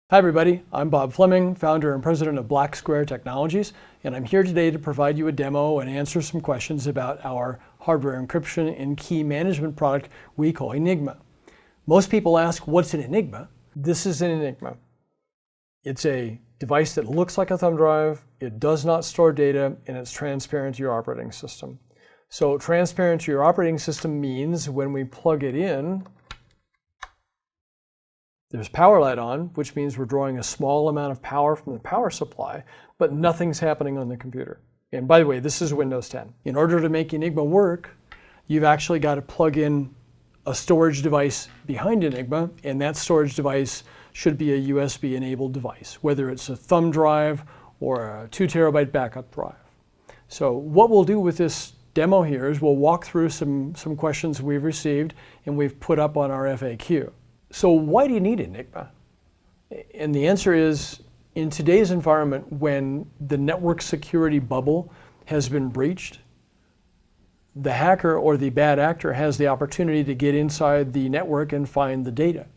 Hi everybody, I'm Bob Fleming, founder and president of BlackSquare Technologies, and I'm here today to provide you a demo and answer some questions about our hardware encryption and key management product we call Enigma. Most people ask, what's an Enigma? This is an Enigma. It's a device that looks like a thumb drive, it does not store data, and it's transparent to your operating system. So transparent to your operating system means when we plug it in, there's power light on, which means we're drawing a small amount of power from the power supply, but nothing's happening on the computer. And by the way, this is Windows 10. In order to make Enigma work, you've actually got to plug in a storage device behind Enigma, and that storage device should be a USB-enabled device, whether it's a thumb drive or a 2 terabyte backup drive. So what we'll do with this demo here is we'll walk through some questions we've received and we've put up on our FAQ. So why do you need Enigma? And the answer is, in today's environment, when the network security bubble has been breached, the hacker or the bad actor has the opportunity to get inside the network and find the data.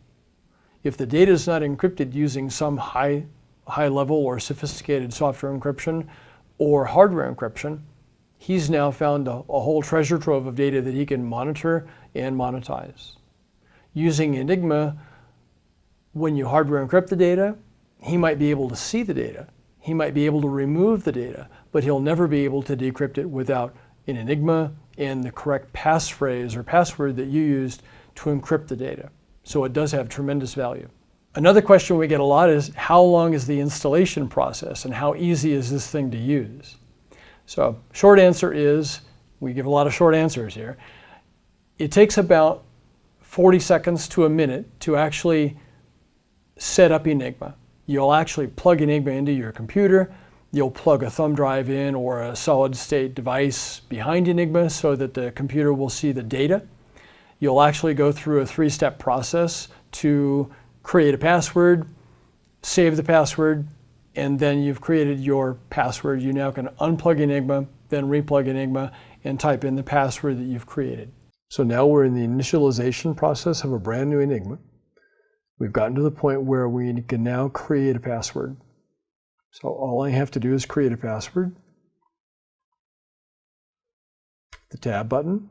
If the data is not encrypted using some high level or sophisticated software encryption or hardware encryption, he's now found a whole treasure trove of data that he can monitor and monetize. Using Enigma, when you hardware encrypt the data, he might be able to see the data. He might be able to remove the data, but he'll never be able to decrypt it without an Enigma and the correct passphrase or password that you used to encrypt the data. So it does have tremendous value. Another question we get a lot is, how long is the installation process and how easy is this thing to use? So short answer is, we give a lot of short answers here. It takes about 40 seconds to a minute to actually set up Enigma. You'll actually plug Enigma into your computer. You'll plug a thumb drive in or a solid state device behind Enigma so that the computer will see the data. You'll actually go through a 3-step process to create a password, save the password, and then you've created your password. You now can unplug Enigma, then replug Enigma, and type in the password that you've created. So now we're in the initialization process of a brand new Enigma. We've gotten to the point where we can now create a password. So all I have to do is create a password, the tab button.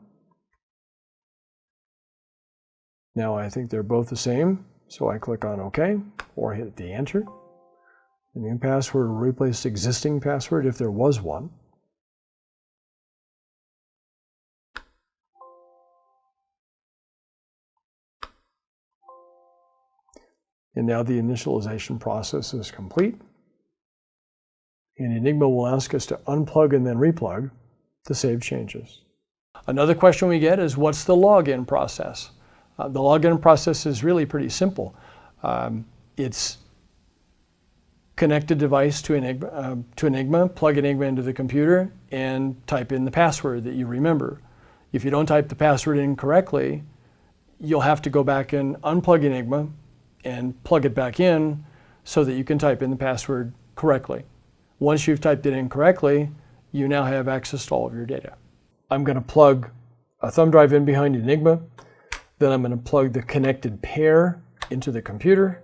Now I think they're both the same, so I click on OK or hit the enter. The new password will replace the existing password if there was one. And now the initialization process is complete. And Enigma will ask us to unplug and then replug to save changes. Another question we get is, what's the login process? The login process is really pretty simple. It's connect a device to Enigma, plug Enigma into the computer, and type in the password that you remember. If you don't type the password in correctly, you'll have to go back and unplug Enigma and plug it back in so that you can type in the password correctly. Once you've typed it in correctly, you now have access to all of your data. I'm going to plug a thumb drive in behind Enigma, then I'm going to plug the connected pair into the computer.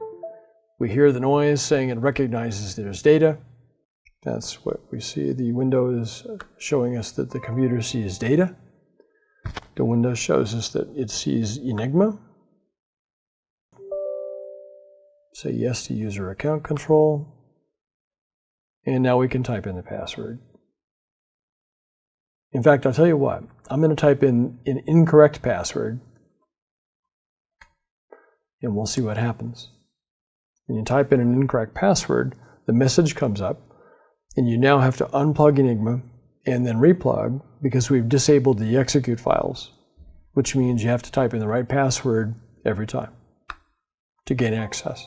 We hear the noise saying it recognizes there's data. That's what we see. The window is showing us that the computer sees data. The window shows us that it sees Enigma. Say yes to user account control. And now we can type in the password. In fact, I'll tell you what, I'm going to type in an incorrect password and we'll see what happens. When you type in an incorrect password, the message comes up and you now have to unplug Enigma and then replug because we've disabled the execute files, which means you have to type in the right password every time to gain access.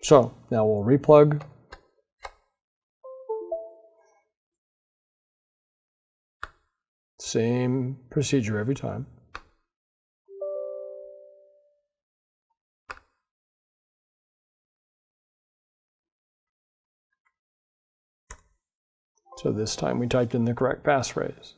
So now we'll replug. Same procedure every time. So this time we typed in the correct passphrase.